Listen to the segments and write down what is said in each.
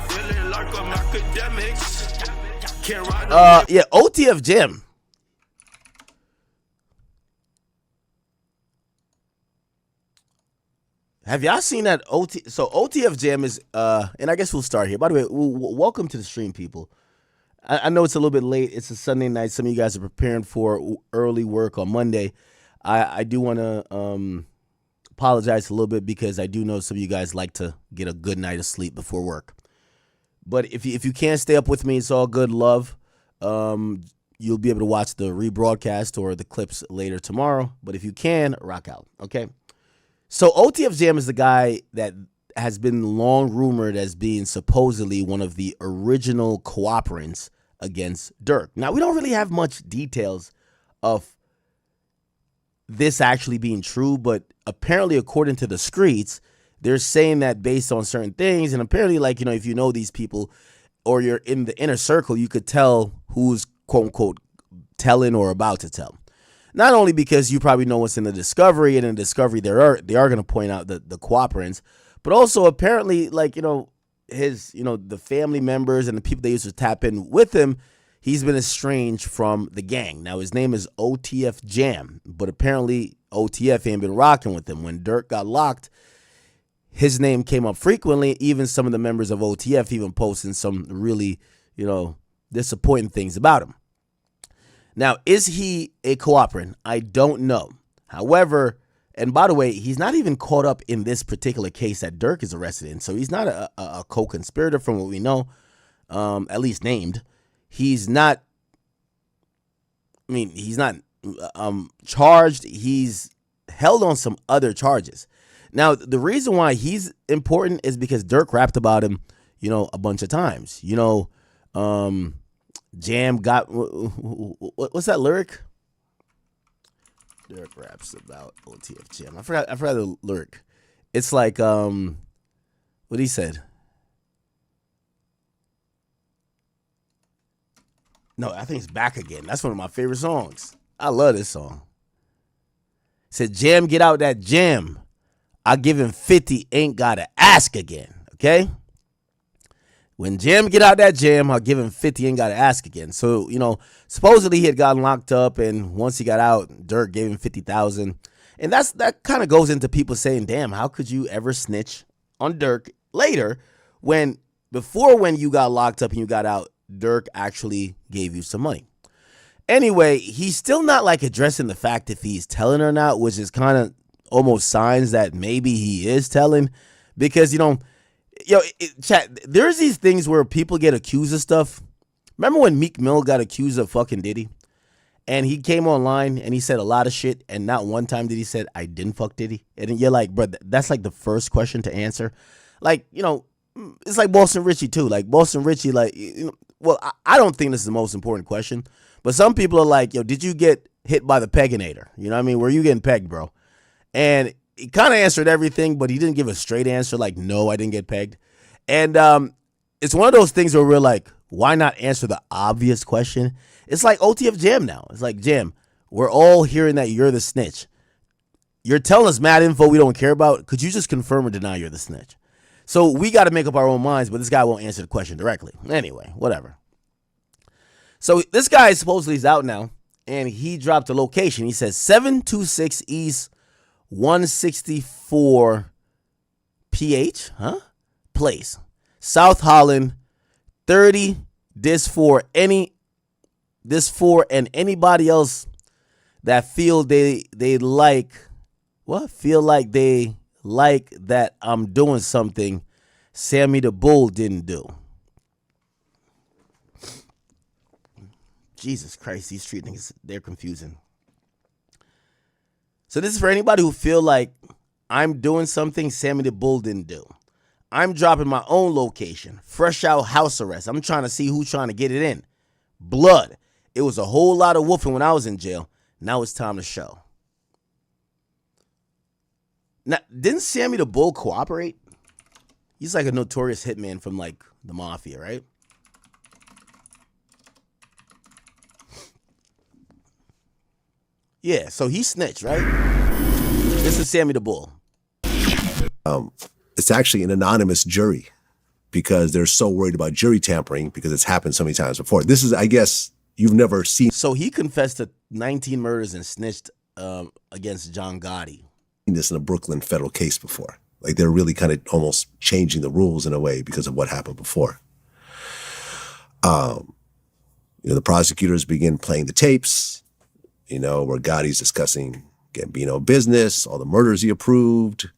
feeling like I'm Akademiks. Yeah, OTF Jam. Have y'all seen that So OTF Jam is, and I guess we'll start here. By the way, welcome to the stream, people. I know it's a little bit late. It's a Sunday night. Some of you guys are preparing for early work on Monday. I do want to apologize a little bit because I do know some of you guys like to get a good night of sleep before work. But if you can't stay up with me, it's all good. Love. You'll be able to watch the rebroadcast or the clips later tomorrow. But if you can, rock out. Okay. So OTF Jam is the guy that has been long rumored as being supposedly one of the original cooperants against Dirk. Now, we don't really have much details of this actually being true, but apparently, according to the streets, they're saying that based on certain things, and apparently, like, if you know these people or you're in the inner circle, you could tell who's quote unquote telling or about to tell. Not only because you probably know what's in the discovery, and in the discovery they are going to point out the cooperants, but also apparently, like, his, the family members and the people they used to tap in with him, he's been estranged from the gang. Now, his name is OTF Jam, but apparently OTF ain't been rocking with him. When Dirk got locked, his name came up frequently. Even some of the members of OTF even posting some really, disappointing things about him. Now, is he a cooperant? I don't know. However, and by the way, he's not even caught up in this particular case that Dirk is arrested in. So he's not a co-conspirator from what we know, at least named. He's not, he's not charged. He's held on some other charges. Now, the reason why he's important is because Dirk rapped about him, a bunch of times. Jam got, what's that lyric? Dirk raps about OTF Jam. I forgot the lyric. It's like, what he said. No, I think it's Back Again. That's one of my favorite songs. I love this song. It said, Jam, get out that jam. I give him 50, ain't gotta ask again. Okay? When Jam get out that jam, I'll give him 50, ain't gotta ask again. So, supposedly he had gotten locked up, and once he got out, Dirk gave him 50,000. And that kind of goes into people saying, damn, how could you ever snitch on Dirk later when you got locked up and you got out, Dirk actually gave you some money. Anyway, he's still not like addressing the fact if he's telling or not, which is kind of almost signs that maybe he is telling, because, chat, there's these things where people get accused of stuff. Remember when Meek Mill got accused of fucking Diddy? And he came online and he said a lot of shit, and not one time did he said, I didn't fuck Diddy. And you're like, bro, that's like the first question to answer. Like, it's like Boston Richie too. Like Boston Richie, like, well, I don't think this is the most important question, but some people are like, did you get hit by the pegginator? You know what I mean? Were you getting pegged, bro? And he kind of answered everything, but he didn't give a straight answer like, no, I didn't get pegged. And it's one of those things where we're like, why not answer the obvious question? It's like OTF Jam now. It's like, Jam, we're all hearing that you're the snitch. You're telling us mad info we don't care about. Could you just confirm or deny you're the snitch? So we got to make up our own minds, but this guy won't answer the question directly. Anyway, whatever. So this guy supposedly is out now, and he dropped a location. He says 726 East 164 PH, place, South Holland, 30. This for anybody else that feel they like that I'm doing something Sammy the Bull didn't do. Jesus Christ, these street niggas, they're confusing. So this is for anybody who feel like I'm doing something Sammy the Bull didn't do. I'm dropping my own location, fresh out house arrest. I'm trying to see who's trying to get it in. Blood. It was a whole lot of woofing when I was in jail. Now it's time to show. Now, didn't Sammy the Bull cooperate? He's like a notorious hitman from like the mafia, right? Yeah, so he snitched, right? This is Sammy the Bull. It's actually an anonymous jury. because they're so worried about jury tampering because it's happened so many times before. This is, I guess, you've never seen So he confessed to 19 murders and snitched against John Gotti. this in a Brooklyn federal case before. Like they're really kind of almost changing the rules in a way because of what happened before. The prosecutors begin playing the tapes, where Gotti's discussing Gambino business, all the murders he approved,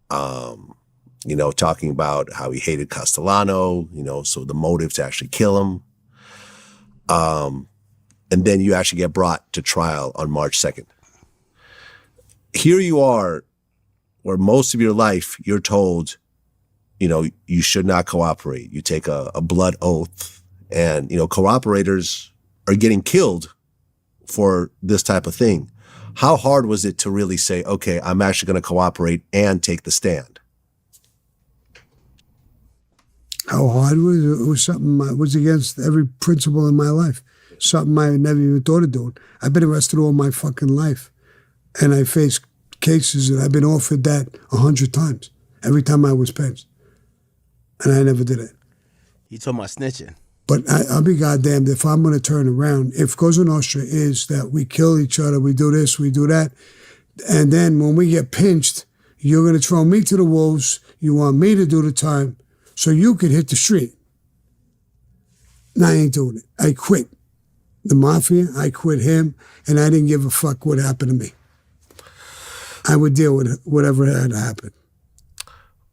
talking about how he hated Castellano, so the motive to actually kill him. And then you actually get brought to trial on March 2nd. Here you are, where most of your life you're told, you should not cooperate. You take a blood oath, and, cooperators are getting killed for this type of thing. How hard was it to really say, okay, I'm actually going to cooperate and take the stand? How hard was it? It was something that was against every principle in my life. Something I never even thought of doing. I've been arrested all my fucking life. And I faced cases and I've been offered that 100 times. Every time I was pinched. And I never did it. You talking about snitching. But I'll be goddamned if I'm going to turn around. If Cosa Nostra is that we kill each other, we do this, we do that, and then when we get pinched, you're going to throw me to the wolves, you want me to do the time, so you could hit the street. No, I ain't doing it. I quit the mafia, I quit him, and I didn't give a fuck what happened to me. I would deal with whatever had to happen.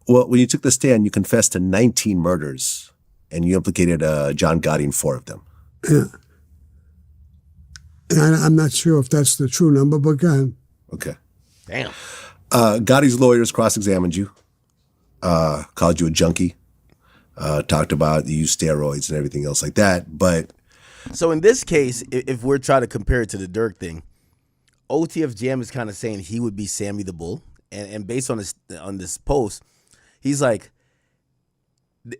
Well, when you took the stand, you confessed to 19 murders. And you implicated John Gotti in 4 of them. Yeah. And I'm not sure if that's the true number, but go ahead. Okay. Damn. Gotti's lawyers cross-examined you, called you a junkie, talked about you use steroids and everything else like that. But so in this case, if we're trying to compare it to the Dirk thing, OTF Jam is kind of saying he would be Sammy the Bull. And based on this post, he's like,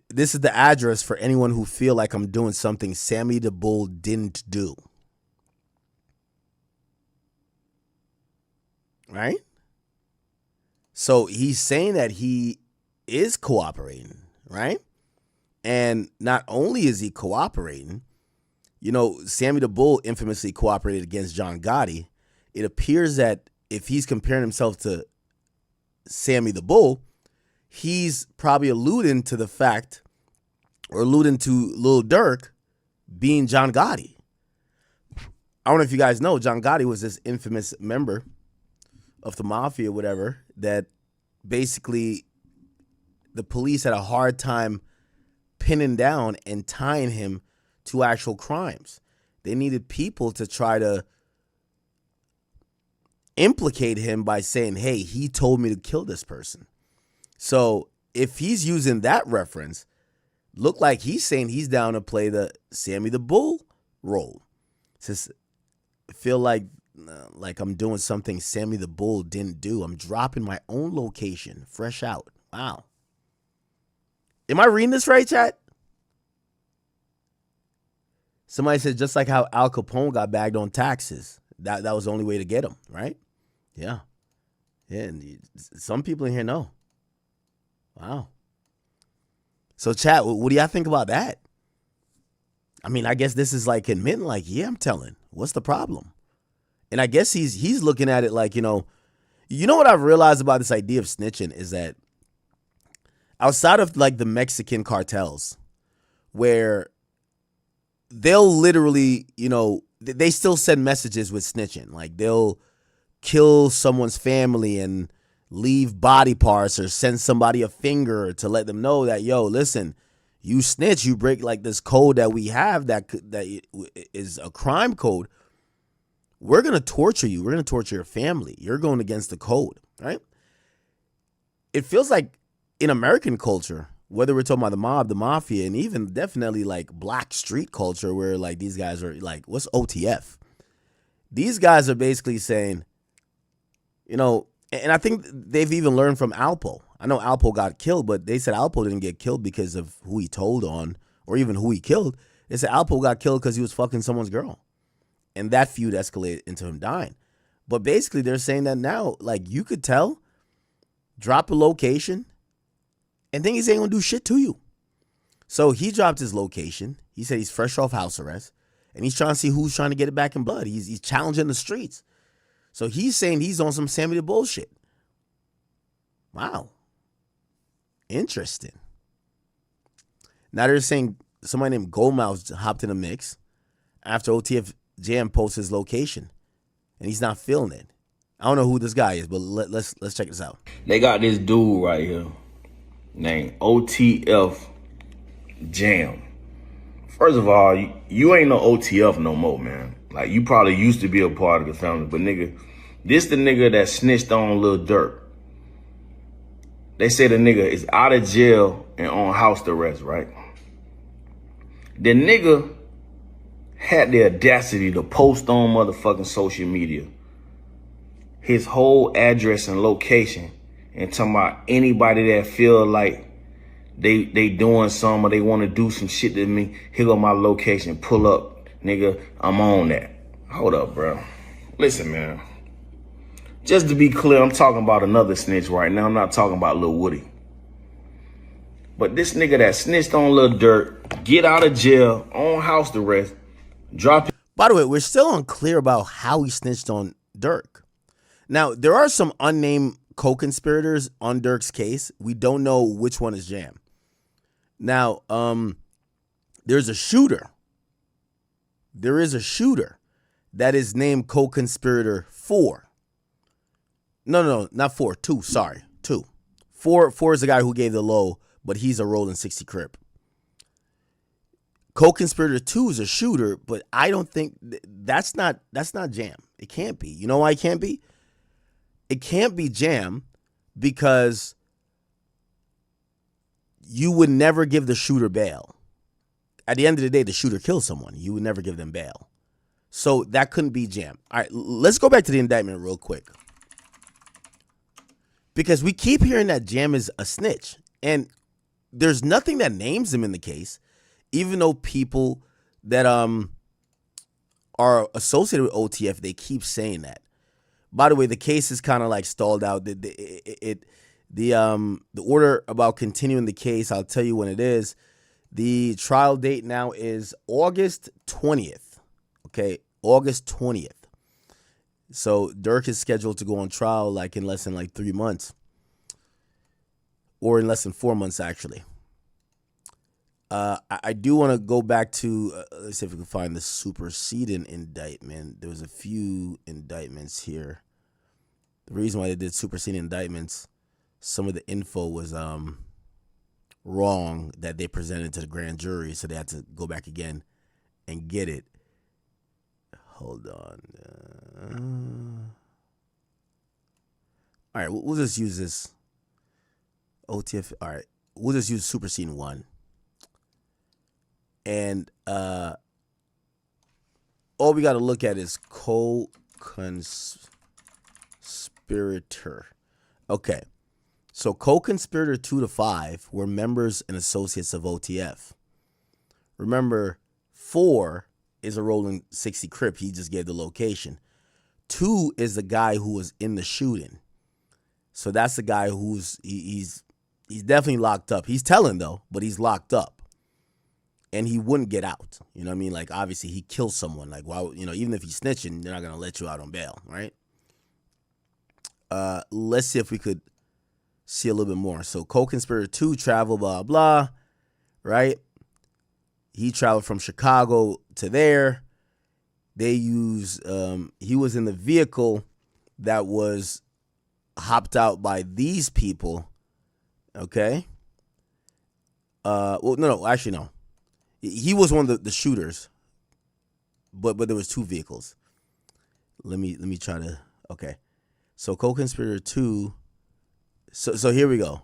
this is the address for anyone who feel like I'm doing something Sammy the Bull didn't do. Right? So he's saying that he is cooperating, right? And not only is he cooperating, Sammy the Bull infamously cooperated against John Gotti. It appears that if he's comparing himself to Sammy the Bull, he's probably alluding to the fact, or alluding to Lil Durk being John Gotti. I don't know if you guys know, John Gotti was this infamous member of the mafia, whatever, that basically the police had a hard time pinning down and tying him to actual crimes. They needed people to try to implicate him by saying, hey, he told me to kill this person. So if he's using that reference, look like he's saying he's down to play the Sammy the Bull role. Says, feel like I'm doing something Sammy the Bull didn't do. I'm dropping my own location, fresh out. Wow. Am I reading this right, chat? Somebody said just like how Al Capone got bagged on taxes. That was the only way to get him, right? Yeah. Yeah, and some people in here know. Wow. So, chat, what do y'all think about that? I mean, I guess this is like admitting, like, yeah, I'm telling. What's the problem? And I guess he's looking at it like, you know what I've realized about this idea of snitching is that outside of like the Mexican cartels, where they'll literally, they still send messages with snitching. Like they'll kill someone's family and leave body parts or send somebody a finger to let them know that, yo, listen, you snitch, you break like this code that we have that is a crime code. We're going to torture you. We're going to torture your family. You're going against the code, right? It feels like in American culture, whether we're talking about the mob, the mafia, and even definitely like black street culture where like these guys are like, what's OTF? These guys are basically saying, and I think they've even learned from Alpo. I know Alpo got killed, but they said Alpo didn't get killed because of who he told on or even who he killed. They said Alpo got killed because he was fucking someone's girl. And that feud escalated into him dying. But basically they're saying that now, like you could tell, drop a location, and then he's ain't gonna do shit to you. So he dropped his location. He said he's fresh off house arrest, and he's trying to see who's trying to get it back in blood. He's challenging the streets. So he's saying he's on some Sammy the Bull shit. Wow. Interesting. Now they're saying somebody named Goldmouth hopped in the mix after OTF Jam posts his location, and he's not feeling it. I don't know who this guy is, but let's check this out. They got this dude right here named OTF Jam. First of all, you ain't no OTF no more, man. Like, you probably used to be a part of the family, but nigga, this the nigga that snitched on Lil Durk. They say the nigga is out of jail and on house arrest, right? The nigga had the audacity to post on motherfucking social media his whole address and location and talking about anybody that feel like they doing something or they want to do some shit to me, here go my location, pull up, nigga, I'm on that. Hold up, bro. Listen, man. Just to be clear, I'm talking about another snitch right now. I'm not talking about Lil Woody. But this nigga that snitched on Lil Durk, get out of jail, on house arrest, drop it. By the way, we're still unclear about how he snitched on Durk. Now, there are some unnamed co-conspirators on Durk's case. We don't know which one is Jam. Now, there's a shooter. There is a shooter that is named co-conspirator 4. No, not 4. 2, sorry. 2. 4 is the guy who gave the low, but he's a rolling 60 Crip. Co-conspirator 2 is a shooter, but I don't think that's not Jam. It can't be. You know why it can't be? It can't be Jam because you would never give the shooter bail. At the end of the day, the shooter kills someone. You would never give them bail. So that couldn't be Jam. All right, let's go back to the indictment real quick. Because we keep hearing that Jam is a snitch. And there's nothing that names him in the case, even though people that are associated with OTF, they keep saying that. By the way, the case is kind of like stalled out. The order about continuing the case, I'll tell you when it is. The trial date now is August 20th. Okay, August 20th. So Durk is scheduled to go on trial like in less than like 3 months. Or in less than 4 months, actually. I do want to go back to, let's see if we can find the superseding indictment. There was a few indictments here. The reason why they did superseding indictments, some of the info was wrong that they presented to the grand jury, so they had to go back again and get it. Hold on. All right, we'll just use this. OTF, all right. We'll just use superseding 1. And all we got to look at is co-conspirator. Okay. So co-conspirator 2 to 5 were members and associates of OTF. Remember, 4 is a rolling 60 Crip. He just gave the location. 2 is the guy who was in the shooting. So that's the guy who's he's definitely locked up. He's telling though, but he's locked up. And he wouldn't get out. You know what I mean? Like, obviously, he killed someone. Like, why, you know, even if he's snitching, they're not going to let you out on bail, right? Let's see if we could see a little bit more. So, co-conspirator 2 travel, blah, blah, right? He traveled from Chicago to there. They use, he was in the vehicle that was hopped out by these people, okay? Well, no, actually, no. He was one of the shooters, but there was 2 vehicles. Let me try to, okay. So co-conspirator 2, so here we go.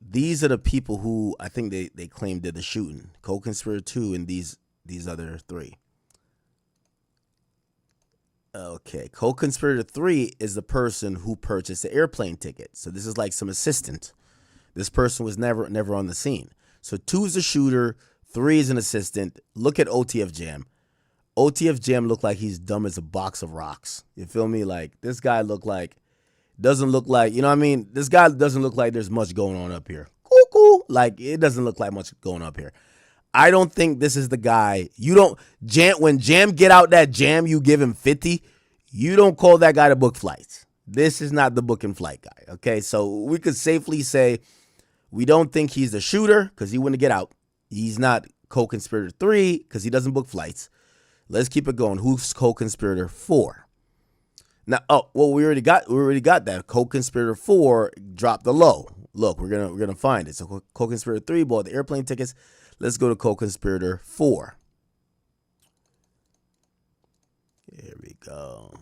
These are the people who I think they claim did the shooting. Co-conspirator 2 and these other 3. Okay, co-conspirator 3 is the person who purchased the airplane ticket. So this is like some assistant. This person was never on the scene. So 2 is a shooter, 3 is an assistant. Look at OTF Jam. OTF Jam looked like he's dumb as a box of rocks. You feel me? Like, this guy doesn't look like, you know what I mean? This guy doesn't look like there's much going on up here. Cuckoo. who? Like, it doesn't look like much going up here. I don't think this is the guy. You don't, when Jam get out that jam, you give him 50, you don't call that guy to book flights. This is not the book and flight guy, okay? So we could safely say we don't think he's the shooter because he wouldn't get out. He's not co-conspirator 3 because he doesn't book flights. Let's keep it going. Who's co-conspirator 4? Now, we already got that. Co-conspirator 4 dropped the low. Look, we're gonna find it. So co-conspirator 3 bought the airplane tickets. Let's go to co-conspirator 4. Here we go.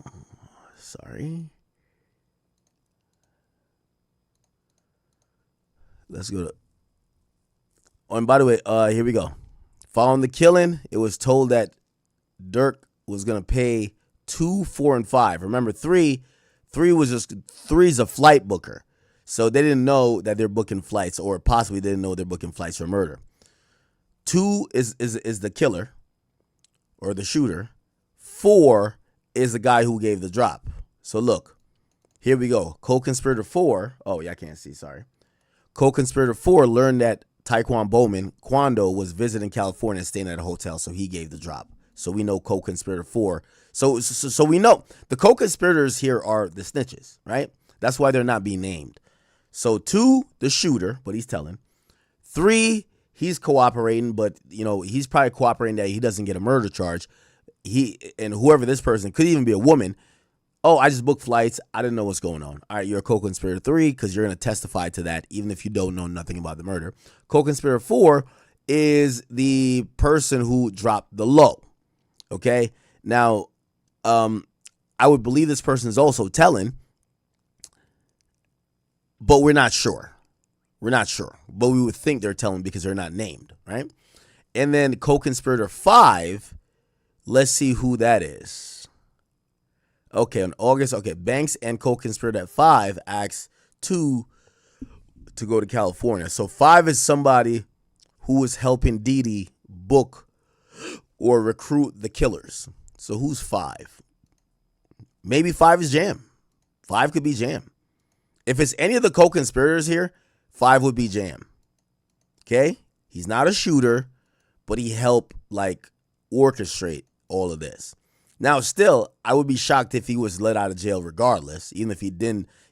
Sorry. Let's go to. Oh, and by the way, here we go. Following the killing, it was told that Dirk was gonna pay 2, 4, and 5. Remember, 3 is a flight booker, so they didn't know that they're booking flights, or possibly didn't know they're booking flights for murder. 2 is the killer or the shooter. 4 is the guy who gave the drop. So look, here we go. Co-conspirator 4. Oh yeah, I can't see. Sorry. Co-conspirator 4 learned that Taekwon Bowman, Kwando, was visiting California and staying at a hotel, so he gave the drop. So we know co-conspirator 4. So we know the co-conspirators here are the snitches, right? That's why they're not being named. So 2, the shooter, but he's telling. 3, he's cooperating, but he's probably cooperating that he doesn't get a murder charge. And whoever this person could even be a woman. Oh, I just booked flights. I didn't know what's going on. All right, you're a co-conspirator 3 because you're going to testify to that even if you don't know nothing about the murder. Co-conspirator 4 is the person who dropped the low. Okay? Now, I would believe this person is also telling, but we're not sure. We're not sure. But we would think they're telling because they're not named, right? And then co-conspirator 5, let's see who that is. Okay, on August, Banks and co-conspirator at 5 asks 2 to go to California. So 5 is somebody who is helping Didi book or recruit the killers. So who's 5? Maybe 5 is Jam. 5 could be Jam. If it's any of the co-conspirators here, 5 would be Jam. Okay? He's not a shooter, but he helped orchestrate all of this. Now, still, I would be shocked if he was let out of jail regardless, even if he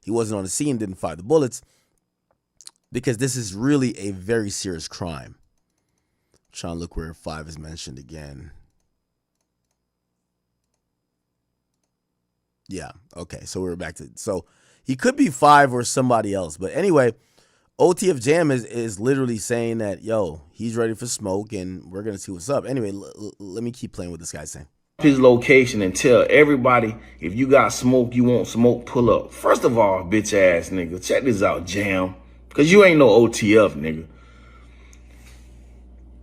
wasn't on the scene, didn't fire the bullets, because this is really a very serious crime. I'm trying to look where 5 is mentioned again. Yeah, okay, so we're back to, so he could be 5 or somebody else, but anyway, OTF Jam is literally saying that, yo, he's ready for smoke, and we're going to see what's up. Anyway, let me keep playing what this guy's saying. His location and tell everybody, if you got smoke, you want smoke, pull up. First of all, bitch ass nigga, check this out, Jam, because you ain't no OTF, nigga.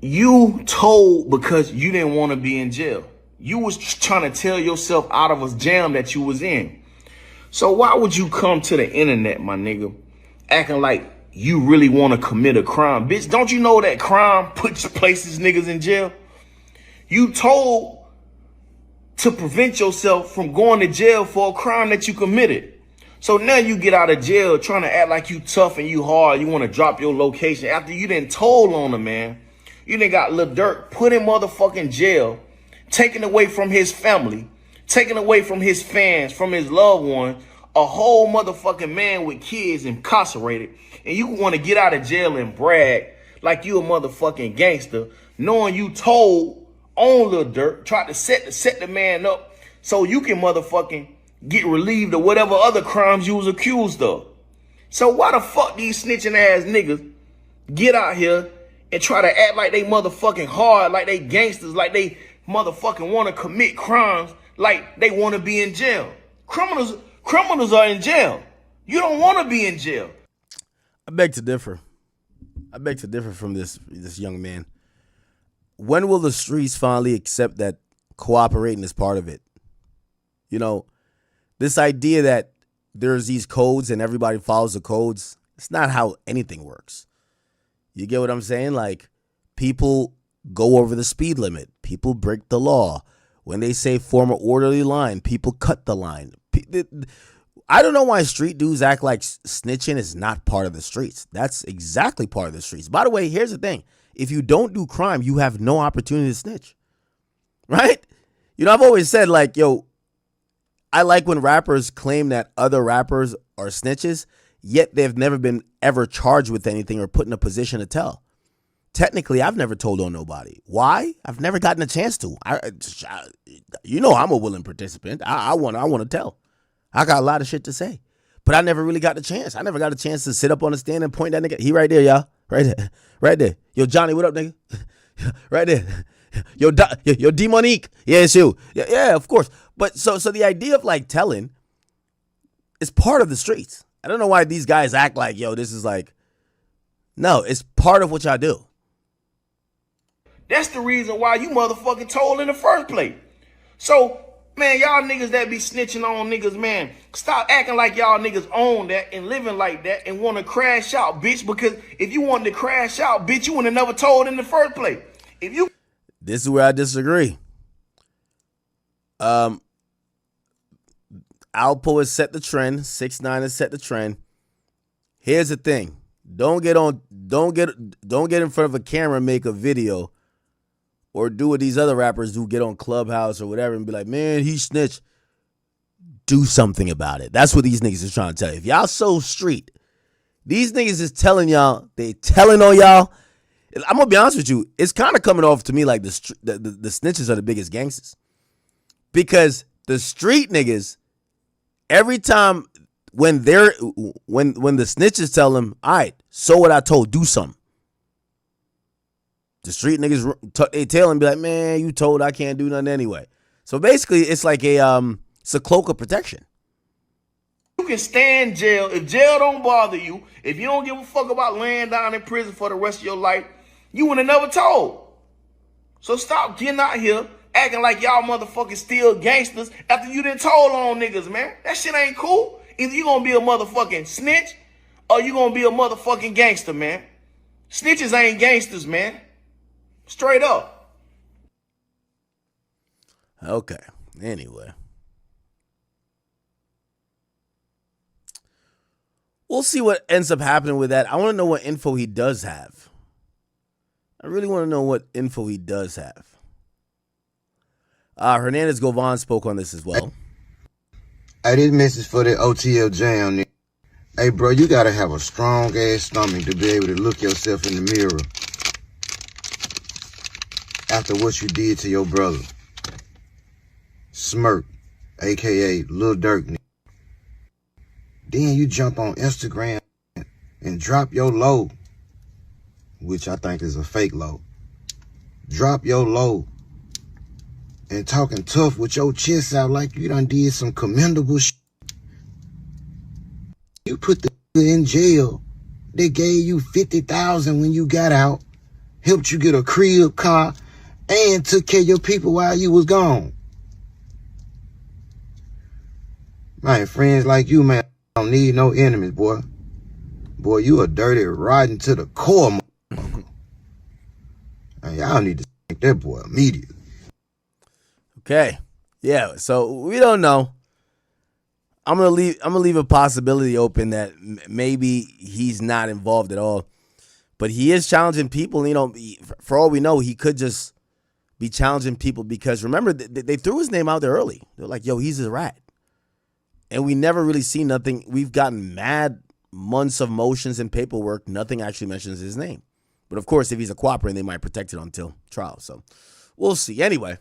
You told because you didn't want to be in jail. You was trying to tell yourself out of a jam that you was in. So why would you come to the internet, my nigga, acting like you really want to commit a crime? Bitch, don't you know that crime places niggas in jail? You told to prevent yourself from going to jail for a crime that you committed. So now you get out of jail trying to act like you tough and you hard. You want to drop your location after you done told on him, man. You done got Lil Durk put in motherfucking jail, taken away from his family, taken away from his fans, from his loved ones, a whole motherfucking man with kids incarcerated. And you want to get out of jail and brag like you a motherfucking gangster, knowing you told on Lil Durk, tried to set the man up so you can motherfucking get relieved of whatever other crimes you was accused of. So why the fuck these snitching ass niggas get out here and try to act like they motherfucking hard, like they gangsters, like they motherfucking want to commit crimes, like they want to be in jail? Criminals are in jail. You don't want to be in jail. I beg to differ. From this young man. When will the streets finally accept that cooperating is part of it? This idea that there's these codes and everybody follows the codes, it's not how anything works. You get what I'm saying? Like, people go over the speed limit. People break the law. When they say form an orderly line, people cut the line. I don't know why street dudes act like snitching is not part of the streets. That's exactly part of the streets. By the way, here's the thing. If you don't do crime, you have no opportunity to snitch. Right? I've always said, like, yo, I like when rappers claim that other rappers are snitches, yet they've never been ever charged with anything or put in a position to tell. Technically, I've never told on nobody. Why? I've never gotten a chance to. I'm a willing participant. I want to tell. I got a lot of shit to say, but I never really got the chance. I never got a chance to sit up on the stand and point that nigga. He right there, y'all. Right there. Yo, Johnny, what up, nigga? Right there. Yo, D Monique. Yeah, it's you. Yeah, of course. But so the idea of like telling is part of the streets. I don't know why these guys act like, yo, this is like, no, it's part of what y'all do. That's the reason why you motherfucking told in the first place. So, man, y'all niggas that be snitching on niggas, man, stop acting like y'all niggas own that and living like that and want to crash out, bitch. Because if you wanted to crash out, bitch, you would have never told in the first place. This is where I disagree. Alpo has set the trend. 6ix9ine has set the trend. Here's the thing. Don't get in front of a camera and make a video or do what these other rappers do, get on Clubhouse or whatever and be like, man, he snitched. Do something about it. That's what these niggas is trying to tell you. If y'all so street, these niggas is telling y'all, they telling on y'all. I'm going to be honest with you. It's kind of coming off to me like the snitches are the biggest gangsters. Because the street niggas, every time when the snitches tell them, all right, so what I told, do something. The street niggas tuck their tail and be like, man, you told I can't do nothing anyway. So basically, it's like it's a cloak of protection. You can stand jail. If jail don't bother you, if you don't give a fuck about laying down in prison for the rest of your life, you would have never told. So stop getting out here acting like y'all motherfucking still gangsters after you done told on niggas, man. That shit ain't cool. Either you gonna be a motherfucking snitch or you gonna be a motherfucking gangster, man. Snitches ain't gangsters, man. Straight up. Okay. Anyway. We'll see what ends up happening with that. I want to know what info he does have. I really want to know what info he does have. Hernandez Govan spoke on this as well. Hey, this message for the OTF Jam. Hey, bro, you got to have a strong ass stomach to be able to look yourself in the mirror after what you did to your brother. Smirk, a.k.a. Lil Durk. Then you jump on Instagram and drop your low, which I think is a fake low. Drop your low and talking tough with your chest out like you done did some commendable shit. You put the in jail. They gave you $50,000 when you got out, helped you get a crib, car, and took care of your people while you was gone. Man, friends like you, man, don't need no enemies, boy. Boy, you a dirty, rotten to the core, motherfucker. Man, y'all need to thank that boy immediately. Okay. Yeah, so we don't know. I'm gonna leave a possibility open that maybe he's not involved at all. But he is challenging people, for all we know, he could just be challenging people because remember, they threw his name out there early. They're like, yo, he's a rat. And we never really see nothing. We've gotten mad months of motions and paperwork. Nothing actually mentions his name. But of course, if he's a cooperating, they might protect it until trial. So we'll see. Anyway.